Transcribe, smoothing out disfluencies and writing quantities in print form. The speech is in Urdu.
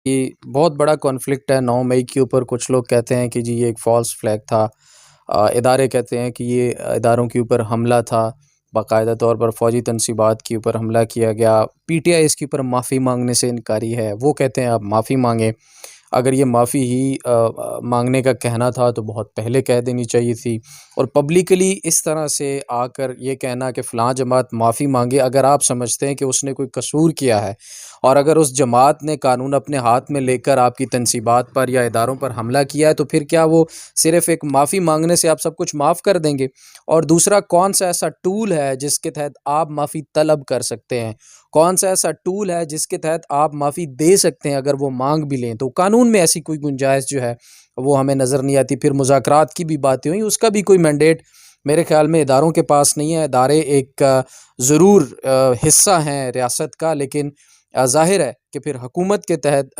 یہ بہت بڑا کانفلکٹ ہے 9 مئی کے اوپر. کچھ لوگ کہتے ہیں کہ جی یہ ایک فالس فلیگ تھا. ادارے کہتے ہیں کہ یہ اداروں کے اوپر حملہ تھا، باقاعدہ طور پر فوجی تنصیبات کے اوپر حملہ کیا گیا. پی ٹی آئی اس کے اوپر معافی مانگنے سے انکاری ہے. وہ کہتے ہیں آپ معافی مانگیں. اگر یہ معافی ہی مانگنے کا کہنا تھا تو بہت پہلے کہہ دینی چاہیے تھی. اور پبلکلی اس طرح سے آ کر یہ کہنا کہ فلاں جماعت معافی مانگے، اگر آپ سمجھتے ہیں کہ اس نے کوئی قصور کیا ہے اور اگر اس جماعت نے قانون اپنے ہاتھ میں لے کر آپ کی تنصیبات پر یا اداروں پر حملہ کیا ہے، تو پھر کیا وہ صرف ایک معافی مانگنے سے آپ سب کچھ معاف کر دیں گے؟ اور دوسرا، کون سا ایسا ٹول ہے جس کے تحت آپ معافی طلب کر سکتے ہیں؟ کون سا ایسا ٹول ہے جس کے تحت آپ معافی دے سکتے ہیں اگر وہ مانگ بھی لیں؟ تو قانون میں ایسی کوئی گنجائش جو ہے وہ ہمیں نظر نہیں آتی. پھر مذاکرات کی بھی باتیں ہوئیں، اس کا بھی کوئی مینڈیٹ میرے خیال میں اداروں کے پاس نہیں ہے. ادارے ایک ضرور حصہ ہیں ریاست کا، لیکن ظاہر ہے کہ پھر حکومت کے تحت